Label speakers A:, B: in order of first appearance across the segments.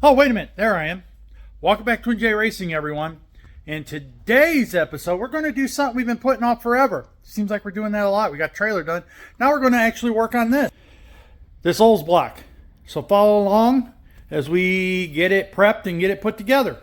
A: Oh, wait a minute. There I am. Welcome back to Twin J Racing, everyone. In today's episode, we're going to do something we've been putting off forever. Seems like we're doing that a lot. We got trailer done. Now we're going to actually work on this Olds block. So follow along as we get it prepped and get it put together.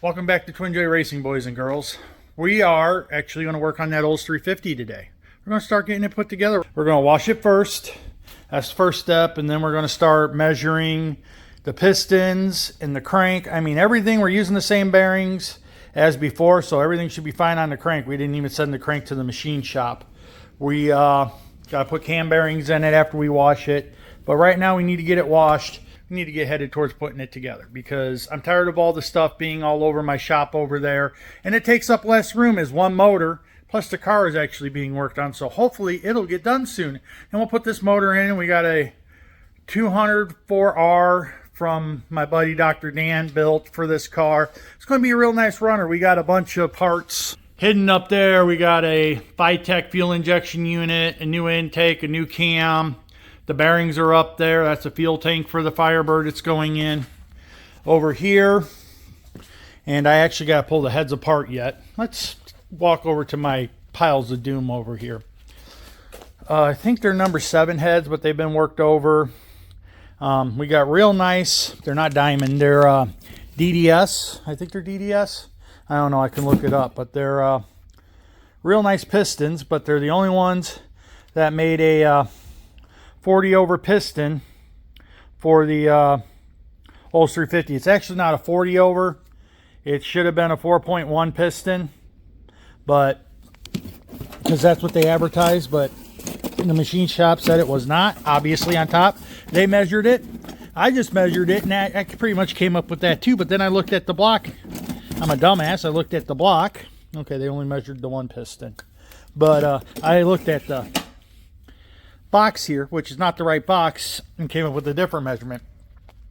A: Welcome back to Twin J Racing, boys and girls. We are actually going to work on that Olds 350 today. We're going to start getting it put together. We're going to wash it first. That's the first step. And then we're going to start measuring the pistons and the crank. I mean, everything. We're using the same bearings as before, so everything should be fine on the crank. We didn't even send the crank to the machine shop. We got to put cam bearings in it after we wash it. But right now we need to get it washed. We need to get headed towards putting it together because I'm tired of all the stuff being all over my shop over there, and it takes up less room as one motor, plus the car is actually being worked on, so hopefully it'll get done soon. And we'll put this motor in, and we got a 204R from my buddy Dr. Dan built for this car. It's going to be a real nice runner. We got a bunch of parts hidden up there. We got a Vitec fuel injection unit, a new intake, a new cam. The bearings are up there. That's a fuel tank for the Firebird it's going in. Over here, and I actually got to pull the heads apart yet. Let's walk over to my piles of doom over here. I think they're number 7 heads, but they've been worked over. We got real nice, they're not diamond, they're DDS. I think they're DDS. I don't know, I can look it up, but they're real nice pistons, but they're the only ones that made a 40 over piston for the Olds 350. It's actually not a 40 over. It should have been a 4.1 piston, but because that's what they advertised, but the machine shop said it was not. Obviously on top, they measured it. I just measured it, and I pretty much came up with that too. But then I looked at the block. I'm a dumbass. I looked at the block. Okay, they only measured the one piston, but I looked at the box here, which is not the right box, and came up with a different measurement.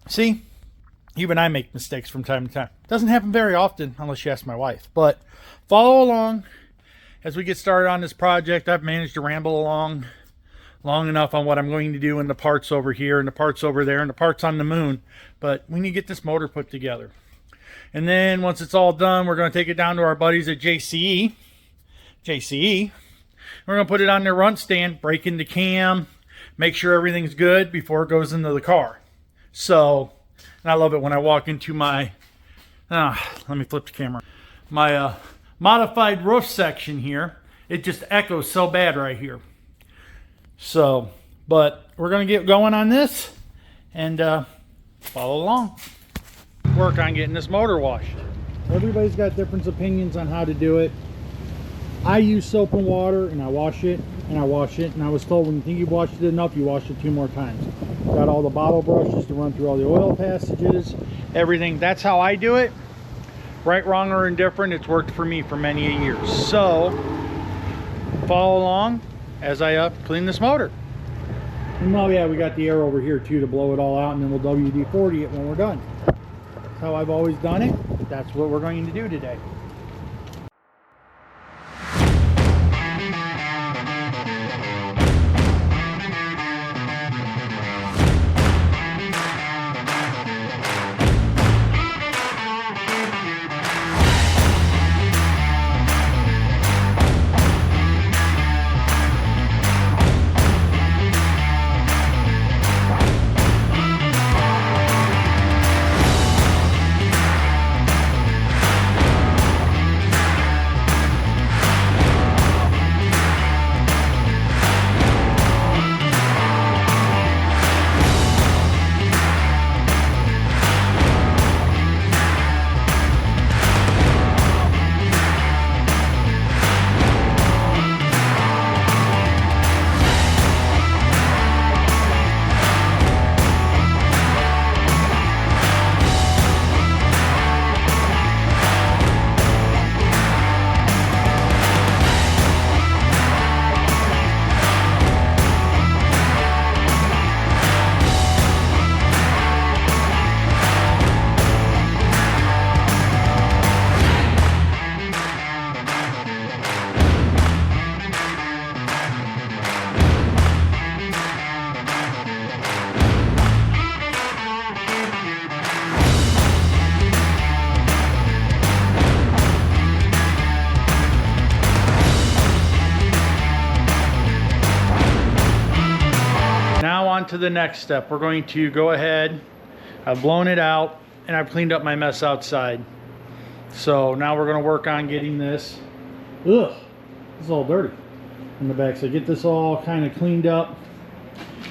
A: See, even I make mistakes from time to time. Doesn't happen very often unless you ask my wife, but follow along as we get started on this project. I've managed to ramble along long enough on what I'm going to do in the parts over here and the parts over there and the parts on the moon, but we need to get this motor put together. And then once it's all done, we're going to take it down to our buddies at JCE. We're going to put it on their run stand, break in the cam, make sure everything's good before it goes into the car. So, and I love it when I walk into my, let me flip the camera, my modified roof section here. It just echoes so bad right here. So, but we're going to get going on this and follow along. Work on getting this motor washed. Everybody's got different opinions on how to do it. I use soap and water, and I wash it, and I wash it, and I was told when you think you've washed it enough, you wash it 2 more times. Got all the bottle brushes to run through all the oil passages, everything. That's how I do it. Right, wrong, or indifferent, it's worked for me for many years. So, follow along as I clean this motor. And oh yeah, we got the air over here too to blow it all out, and then we'll WD-40 it when we're done. That's how I've always done it. That's what we're going to do today. to the next step. We're going to go ahead. I've blown it out and I've cleaned up my mess outside. So now we're going to work on getting this. Ugh, it's all dirty in the back. So get this all kind of cleaned up.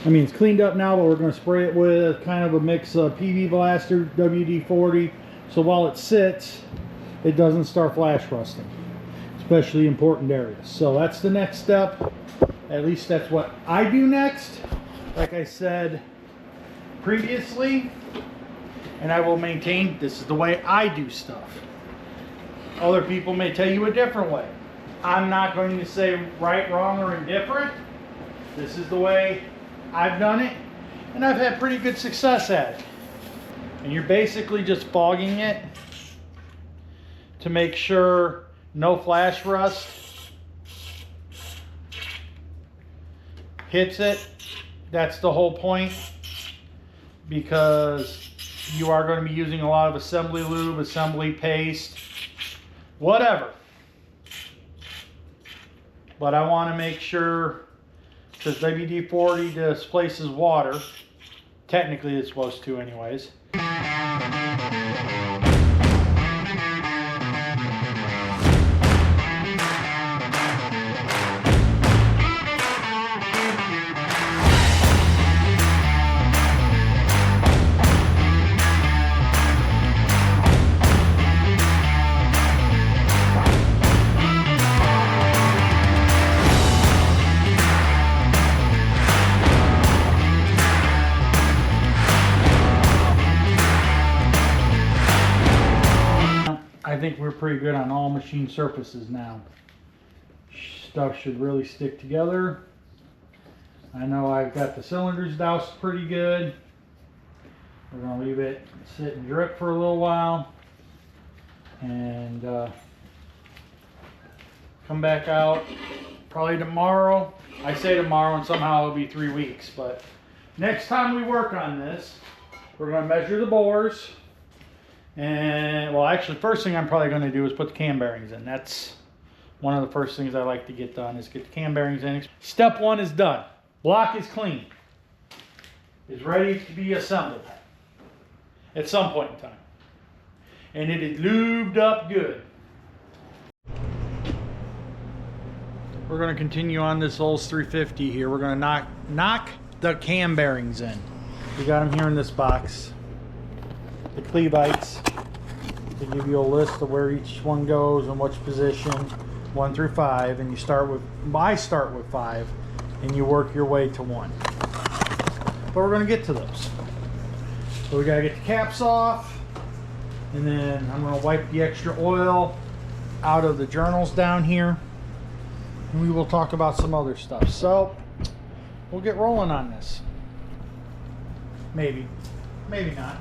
A: I mean, it's cleaned up now, but we're going to spray it with kind of a mix of PV Blaster, WD-40. So while it sits, it doesn't start flash rusting, especially important areas. So that's the next step. At least that's what I do next. Like I said previously, and I will maintain this is the way I do stuff. Other people may tell you a different way. I'm not going to say right, wrong, or indifferent. This is the way I've done it, and I've had pretty good success at it. And you're basically just fogging it to make sure no flash rust hits it. That's the whole point, because you are going to be using a lot of assembly lube, assembly paste, whatever. But I want to make sure, because WD-40 displaces water. Technically it's supposed to anyways. I think we're pretty good on all machine surfaces now. Stuff should really stick together. I know I've got the cylinders doused pretty good. We're going to leave it sit and drip for a little while. And come back out probably tomorrow. I say tomorrow and somehow it'll be 3 weeks. But next time we work on this, we're going to measure the bores. And well, actually, first thing I'm probably going to do is put the cam bearings in. That's one of the first things I like to get done, is get the cam bearings in. Step one is done. Block is clean. It's ready to be assembled at some point in time. And it is lubed up good. We're going to continue on this Olds 350 here. We're going to knock the cam bearings in. We got them here in this box. The clevites, to give you a list of where each one goes and which position, 1 through 5, and you start with, I start with 5, and you work your way to 1. But we're going to get to those. So we got to get the caps off, and then I'm going to wipe the extra oil out of the journals down here, and we will talk about some other stuff. So we'll get rolling on this. Maybe not.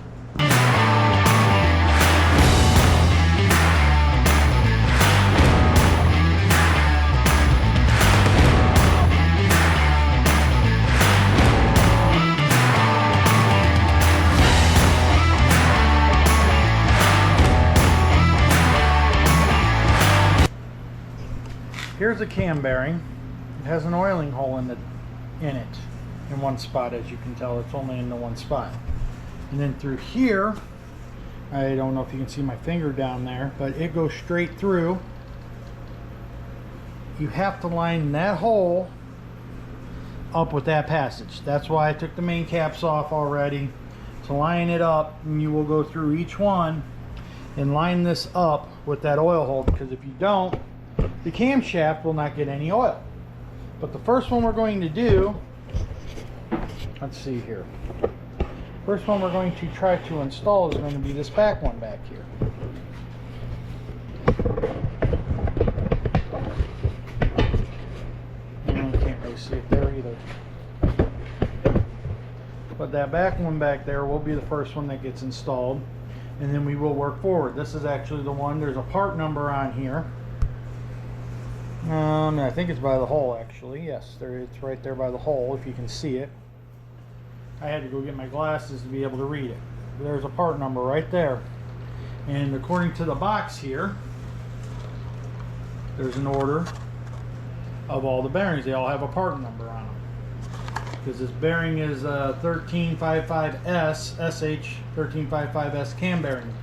A: Here's a cam bearing. It has an oiling hole in it in one spot. As you can tell, it's only in the one spot. And then through here, I don't know if you can see my finger down there, but it goes straight through. You have to line that hole up with that passage. That's why I took the main caps off already, to line it up, and you will go through each one and line this up with that oil hole, because if you don't, the camshaft will not get any oil. But the first one we're going to do, let's see here. First one we're going to try to install is going to be this back one back here. And you can't really see it there either. But that back one back there will be the first one that gets installed. And then we will work forward. This is actually the one, there's a part number on here. I think it's by the hole actually. Yes, it's right there by the hole if you can see it. I had to go get my glasses to be able to read it. There's a part number right there. And according to the box here, there's an order of all the bearings. They all have a part number on them. because this bearing is 1355S SH 1355S cam bearing,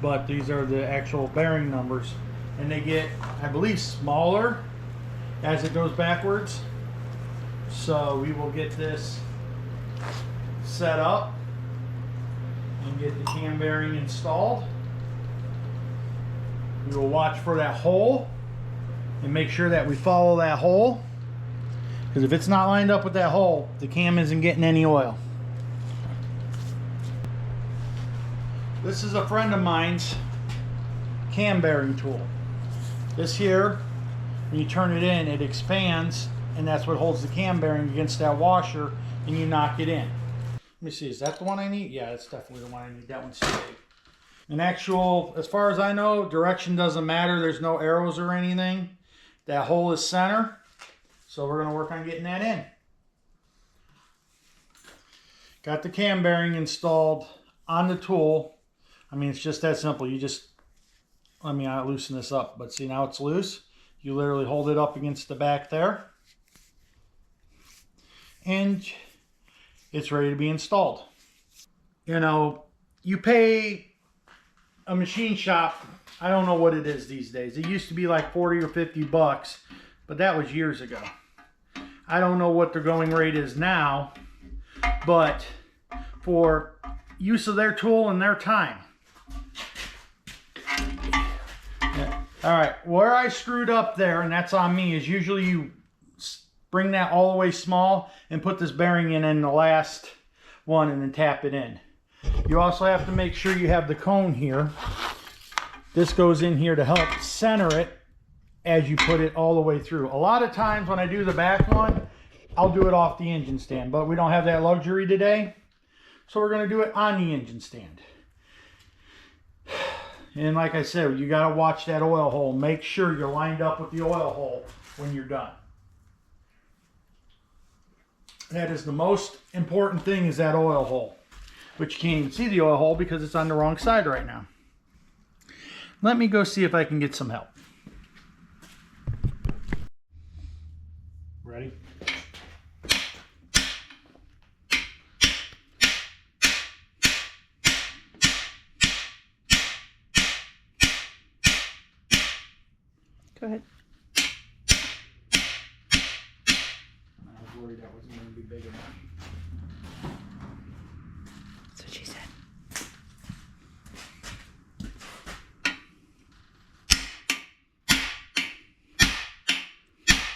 A: but these are the actual bearing numbers, and they get, I believe, smaller as it goes backwards. So we will get this set up and get the cam bearing installed. We will watch for that hole and make sure that we follow that hole, because if it's not lined up with that hole, the cam isn't getting any oil. This is a friend of mine's cam bearing tool. This here, when you turn it in, it expands, and that's what holds the cam bearing against that washer, and you knock it in. Let me see, is that the one I need? Yeah, that's definitely the one I need. That one's too big. An actual, as far as I know, direction doesn't matter. There's no arrows or anything. That hole is center. So we're going to work on getting that in. Got the cam bearing installed on the tool. I mean, it's just that simple. You just, let me loosen this up. But see, now it's loose. You literally hold it up against the back there. And it's ready to be installed. You know, you pay a machine shop, I don't know what it is these days. It used to be like 40 or 50 bucks, but that was years ago. I don't know what the going rate is now, but for use of their tool and their time. Yeah. All right, where I screwed up there, and that's on me, is usually you bring that all the way small and put this bearing in the last one and then tap it in. You also have to make sure you have the cone here. This goes in here to help center it as you put it all the way through. A lot of times when I do the back one, I'll do it off the engine stand, but we don't have that luxury today. So we're going to do it on the engine stand. And like I said, you got to watch that oil hole. Make sure you're lined up with the oil hole when you're done. That is the most important thing, is that oil hole. But you can't even see the oil hole because it's on the wrong side right now. Let me go see if I can get some help. Ready?
B: Go ahead.
A: I was worried that wasn't going to be big enough.
B: That's what she said.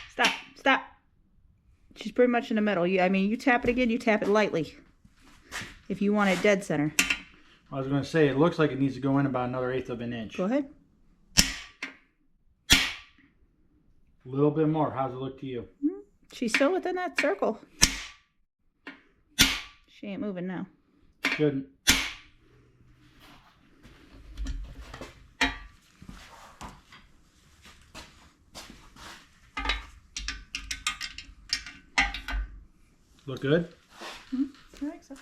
B: Stop. Stop. She's pretty much in the middle. I mean, you tap it again, you tap it lightly. If you want it dead center.
A: I was going to say, it looks like it needs to go in about another 1/8 of an inch.
B: Go ahead.
A: A little bit more. How's it look to you?
B: She's still within that circle. She ain't moving now.
A: Shouldn't. Look good?
B: I think so.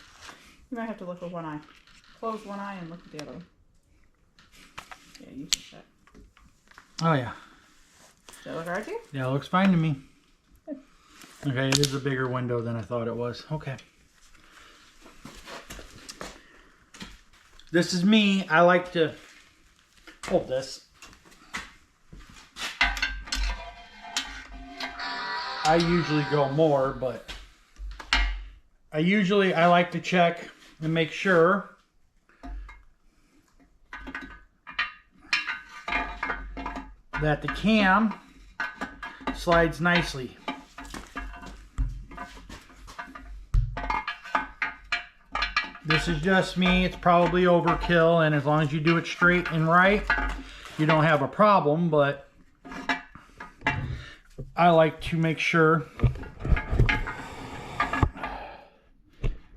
B: You might have to look with one eye. Close one eye and look at the other one. Yeah, you can check.
A: Oh, yeah.
B: Does that look all right to you?
A: Yeah, it looks fine to me.
B: Good.
A: Okay, it is a bigger window than I thought it was. Okay. This is me. I like to hold this. I usually go more, but I like to check and make sure that the cam slides nicely. This is just me. It's probably overkill, and as long as you do it straight and right, you don't have a problem, but I like to make sure,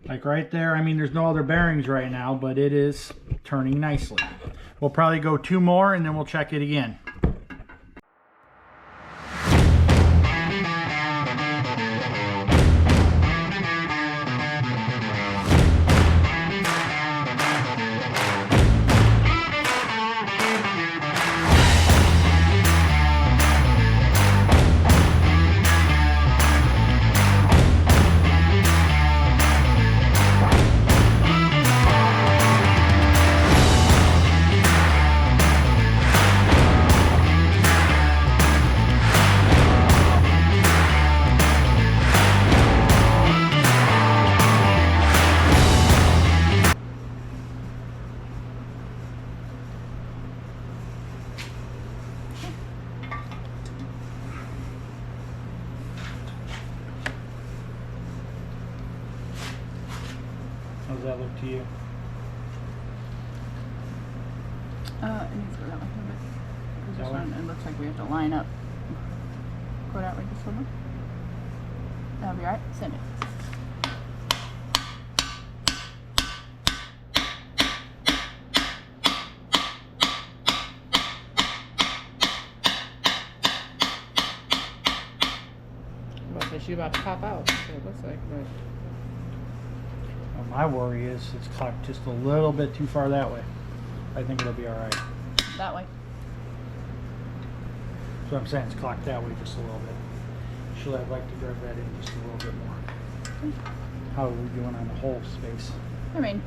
A: like right there, I mean, there's no other bearings right now, but it is turning nicely. We'll probably go 2 more and then we'll check it again. How does that look to you?
B: It needs to go that way a little bit. 'Cause
A: That
B: this
A: way?
B: one, it looks like we have to line up. Go that way just a little. That'll be alright. Send it. She's about to pop out, so it looks like, but
A: Well, my worry is it's clocked just a little bit too far that way. I think it'll be alright.
B: that way.
A: That's what I'm saying, it's clocked that way just a little bit. Should I'd like to drive that in just a little bit more. How are we doing on the whole space?
B: I mean,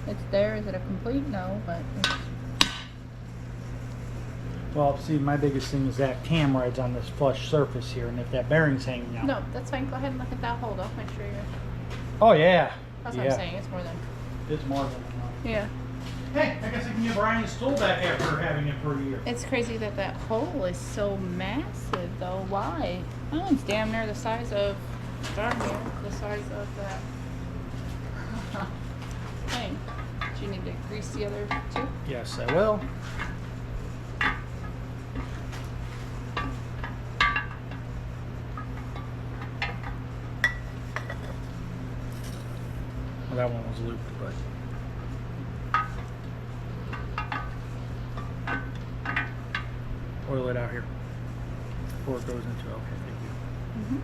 B: it's there. Is it a complete? No, but it's,
A: Well, see, my biggest thing is that cam rides on this flush surface here, and if that bearing's hanging out.
B: no, that's fine. Go ahead and look at that hold. I'll make sure you're.
A: Oh, yeah.
B: That's what
A: Yeah.
B: I'm saying. It's more than.
A: It's more than enough.
B: Yeah.
A: Hey, I guess I can get Brian's stool back after having it for a year.
B: It's crazy that that hole is so massive, though. Why? Oh, it's damn near the size of. Darn near the size of that thing. Do you need to grease the other two?
A: Yes, I will. Well, that one was looped, but. Oil it out here before it goes into it. Okay, thank you.
B: Mm-hmm.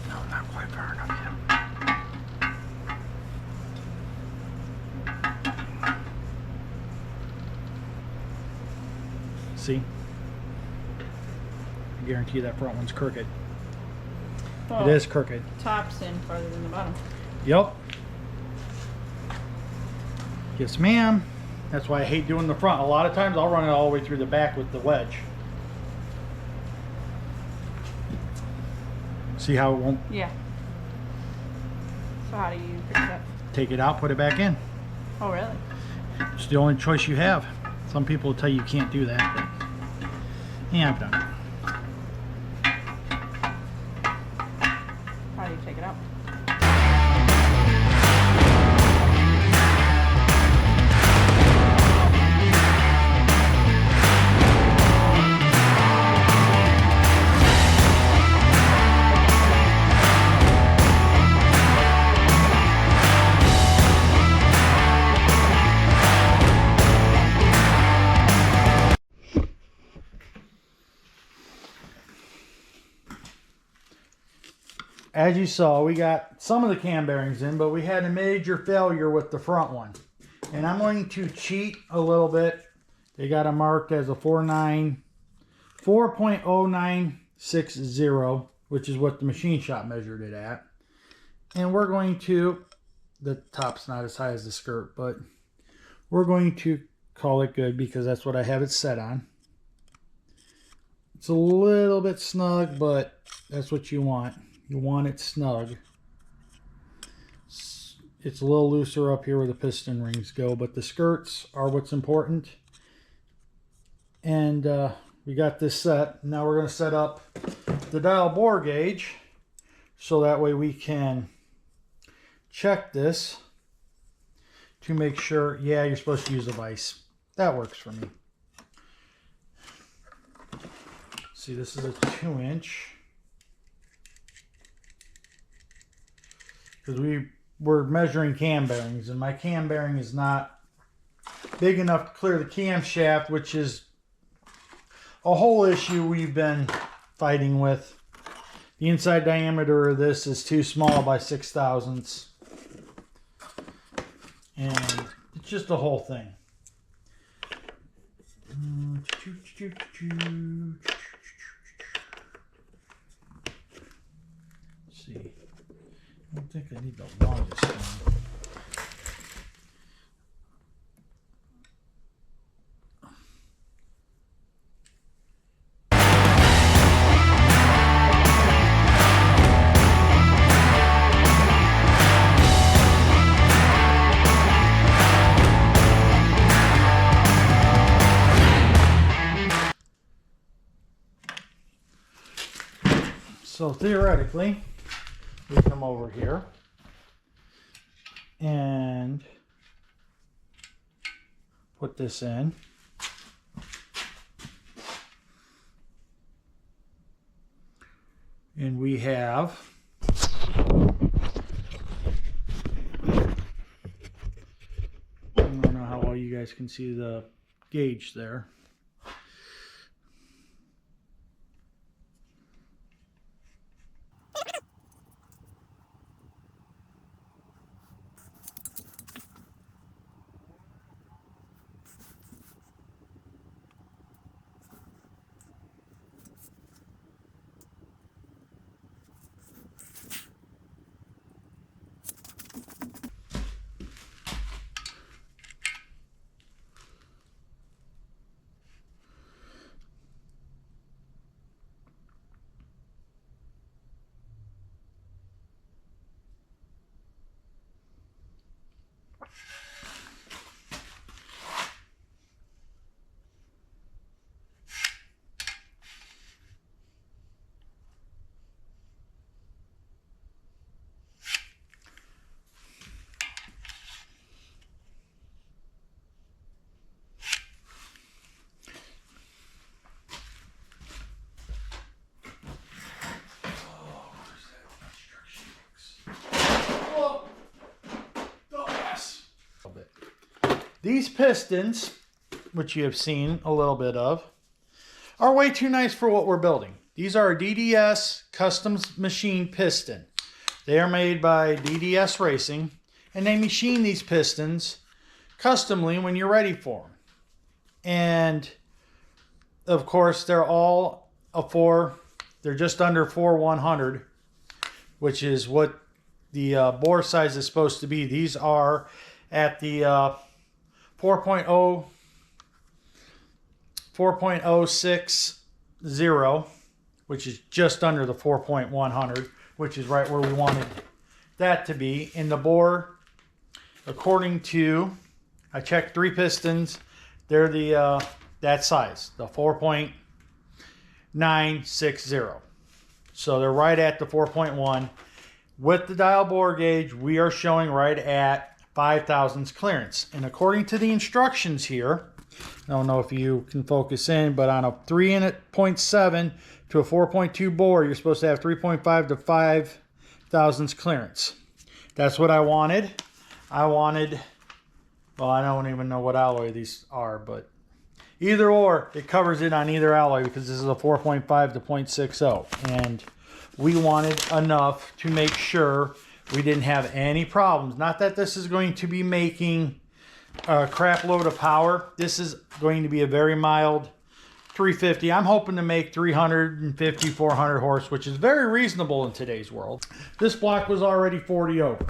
A: No, not quite far enough yet. See? I guarantee you that front one's crooked.
B: Well,
A: It is crooked.
B: Top's in farther than the bottom.
A: Yep. Yes, ma'am. That's why I hate doing the front. A lot of times I'll run it all the way through the back with the wedge. See how it won't
B: Yeah. So how do you fix that?
A: take it out, put it back in.
B: Oh, really?
A: It's the only choice you have. Some people will tell you you can't do that, but yeah, I've done it.
B: How do you take it out?
A: As you saw, we got some of the cam bearings in, but we had a major failure with the front one. And I'm going to cheat a little bit. They got it marked as a 4.0960, which is what the machine shop measured it at. And we're going to, the top's not as high as the skirt, but we're going to call it good because that's what I have it set on. It's a little bit snug, but that's what you want. You want it snug. It's a little looser up here where the piston rings go, but the skirts are what's important. And we got this set. Now we're going to set up the dial bore gauge so that way we can check this to make sure, yeah, you're supposed to use a vise. That works for me. See, this is a 2-inch. Because we were measuring cam bearings, and my cam bearing is not big enough to clear the camshaft, which is a whole issue we've been fighting with. The inside diameter of this is too small by 6/1000ths. And it's just a whole thing. Let's see. I don't think I need the longest one. So theoretically, we come over here and put this in. And we have I don't know how well you guys can see the gauge there. These pistons, which you have seen a little bit of, are way too nice for what we're building. These are a DDS custom machine piston. They are made by DDS Racing, and they machine these pistons customly when you're ready for them. And of course, they're all they're just under 4/100, which is what the bore size is supposed to be. These are at the 4.060, which is just under the 4.100, which is right where we wanted that to be. And the bore, according to, I checked 3 pistons, they're the that size, the 4.960. So they're right at the 4.1. With the dial bore gauge, we are showing right at 5 thousandths clearance. And according to the instructions here, I don't know if you can focus in, but on a 3.7 to a 4.2 bore, you're supposed to have 3.5 to 5 thousandths clearance. That's what I wanted. Well, I don't even know what alloy these are, but either or, it covers it on either alloy because this is a 4.5 to 0.60. And we wanted enough to make sure we didn't have any problems. Not that this is going to be making a crap load of power. This is going to be a very mild 350. I'm hoping to make 350, 400 horse, which is very reasonable in today's world. This block was already 40 over,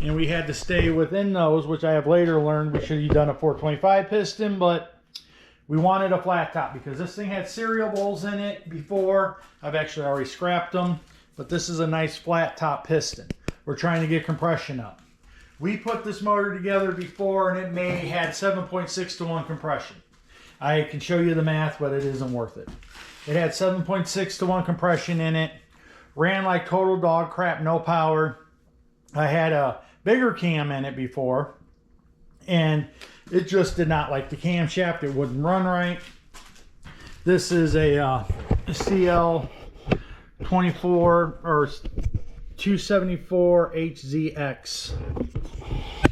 A: and we had to stay within those, which I have later learned we should have done a 425 piston, but we wanted a flat top because this thing had serial bowls in it before. I've actually already scrapped them, but this is a nice flat top piston. We're trying to get compression up. We put this motor together before and it had 7.6 to 1 compression. I can show you the math, but it isn't worth it. It had 7.6 to 1 compression in it. Ran like total dog crap, no power. I had a bigger cam in it before, and it just did not like the camshaft. It wouldn't run right. This is a CL 24 or 274 HZX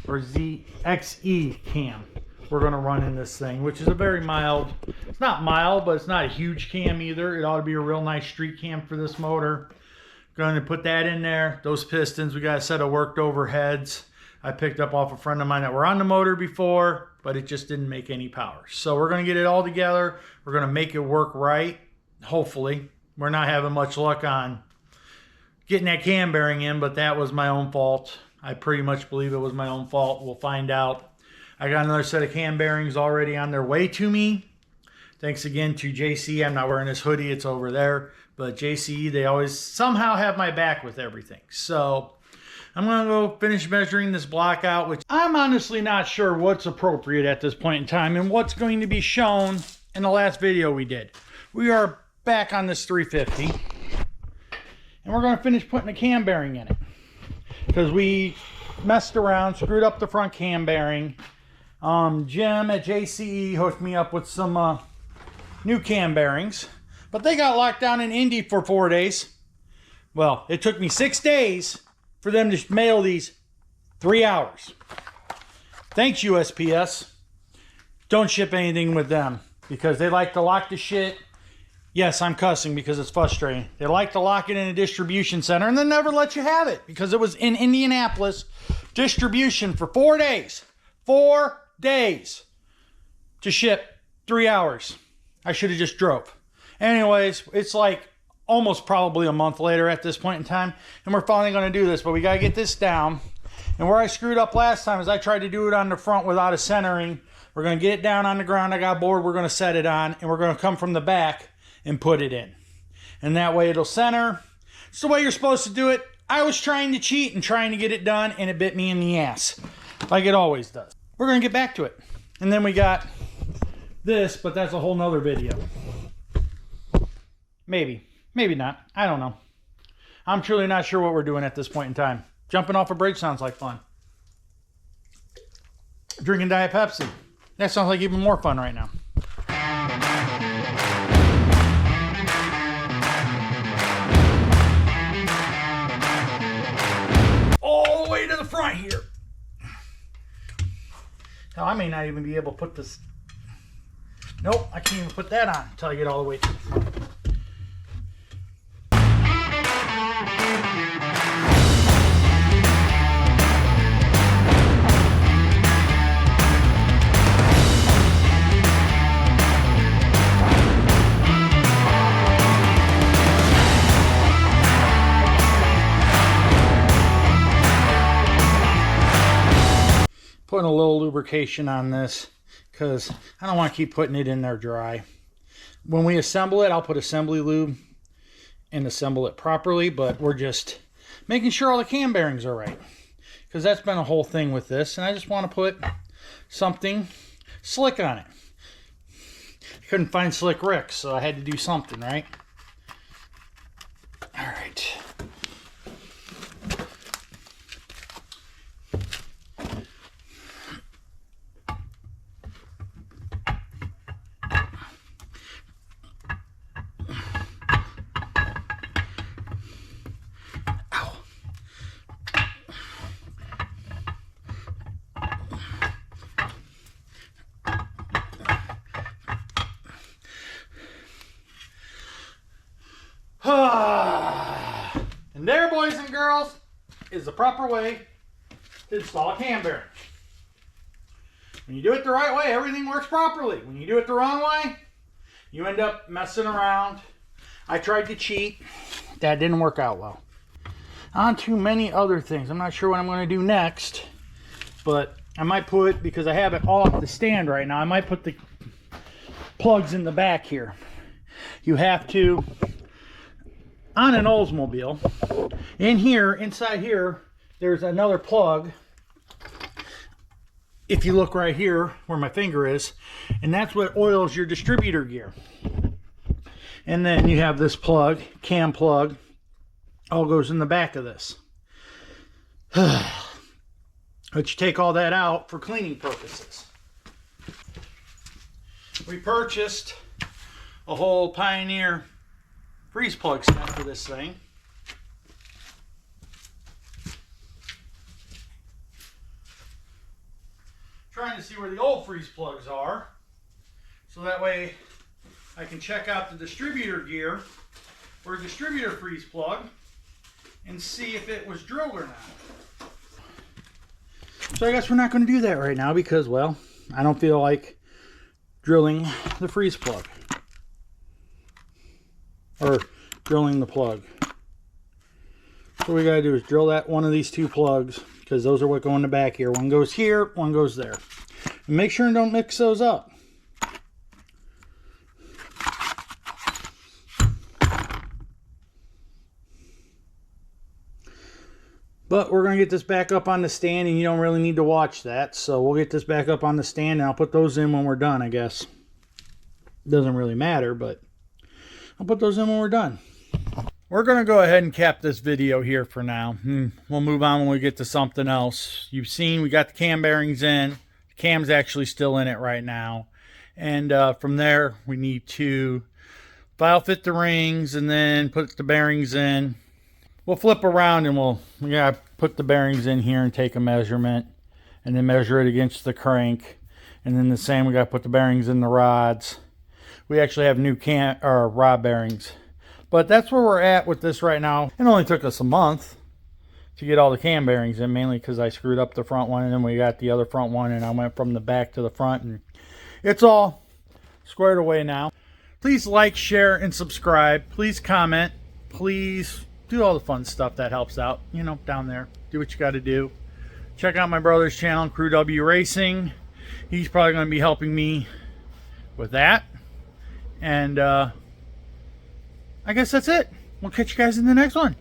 A: or ZXE cam we're going to run in this thing, which is a very mild, it's not mild, but it's not a huge cam either. It ought to be a real nice street cam for this motor. Going to put that in there. Those pistons, we got a set of worked over heads I picked up off a friend of mine that were on the motor before, but it just didn't make any power. So we're going to get it all together. We're going to make it work right, hopefully. We're not having much luck on getting that cam bearing in, but that was my own fault. I pretty much believe it was my own fault. We'll find out. I got another set of cam bearings already on their way to me. Thanks again to JC. I'm not wearing this hoodie. It's over there. But JC, they always somehow have my back with everything. So I'm going to go finish measuring this block out, which I'm honestly not sure what's appropriate at this point in time and what's going to be shown in the last video we did. We are back on this 350. and we're going to finish putting a cam bearing in it. Because we messed around, screwed up the front cam bearing. Jim at JCE hooked me up with some new cam bearings. But they got locked down in Indy for 4 days. Well, it took me 6 days for them to mail these. 3 hours. Thanks, USPS. Don't ship anything with them because they like to lock the shit. Yes, I'm cussing because it's frustrating. They like to lock it in a distribution center and then never let you have it because it was in Indianapolis distribution for 4 days. 4 days to ship 3 hours. I should have just drove. Anyways, it's like almost probably a month later at this point in time, and we're finally going to do this, but we got to get this down. And where I screwed up last time is I tried to do it on the front without a centering. We're going to get it down on the ground. I got bored. We're going to set it on, and we're going to come from the back and put it in. And that way it'll center. It's the way you're supposed to do it. I was trying to cheat and trying to get it done, and it bit me in the ass, like it always does. We're going to get back to it. And then we got this, but that's a whole nother video. Maybe. Maybe not. I don't know. I'm truly not sure what we're doing at this point in time. Jumping off a bridge sounds like fun. Drinking Diet Pepsi. That sounds like even more fun right now. All the way to the front here. Now, I may not even be able to put this. Nope, I can't even put that on until I get all the way to the front. Putting a little lubrication on this because I don't want to keep putting it in there dry. When we assemble it, I'll put assembly lube and assemble it properly, but we're just making sure all the cam bearings are right because that's been a whole thing with this, and I just want to put something slick on it. Couldn't find slick Rick, so I had to do something, right? All right. And there, boys and girls, is the proper way to install a cam bearing. When you do it the right way, everything works properly. When you do it the wrong way, you end up messing around. I tried to cheat. That didn't work out well. On to many other things. I'm not sure what I'm going to do next, but I might put, because I have it off the stand right now, I might put the plugs in the back here. You have to, on an Oldsmobile, in here, inside here, there's another plug. If you look right here where my finger is, and that's what oils your distributor gear. And then you have this plug, cam plug, all goes in the back of this. But you take all that out for cleaning purposes. We purchased a whole Pioneer freeze plug set for this thing. Trying to see where the old freeze plugs are, so that way I can check out the distributor gear or distributor freeze plug and see if it was drilled or not. So I guess we're not going to do that right now because, well, I don't feel like drilling the freeze plug or drilling the plug. So what we got to do is drill that one of these two plugs, because those are what go in the back here. One goes here, one goes there. And make sure and don't mix those up. But we're going to get this back up on the stand, and you don't really need to watch that. So we'll get this back up on the stand, and I'll put those in when we're done, I guess. Doesn't really matter, but I'll put those in when we're done. We're going to go ahead and cap this video here for now. We'll move on when we get to something else. You've seen we got the cam bearings in. The cam's actually still in it right now. And from there, we need to file fit the rings and then put the bearings in. We'll flip around and we got to put the bearings in here and take a measurement. And then measure it against the crank. And then the same, we got to put the bearings in the rods. We actually have new rod bearings. But that's where we're at with this right now. It only took us a month to get all the cam bearings in, mainly because I screwed up the front one and then we got the other front one and I went from the back to the front and it's all squared away now. Please like, share, and subscribe. Please comment. Please do all the fun stuff that helps out, you know, down there. Do what you got to do. Check out my brother's channel, Crew W Racing. He's probably going to be helping me with that. And I guess that's it. We'll catch you guys in the next one.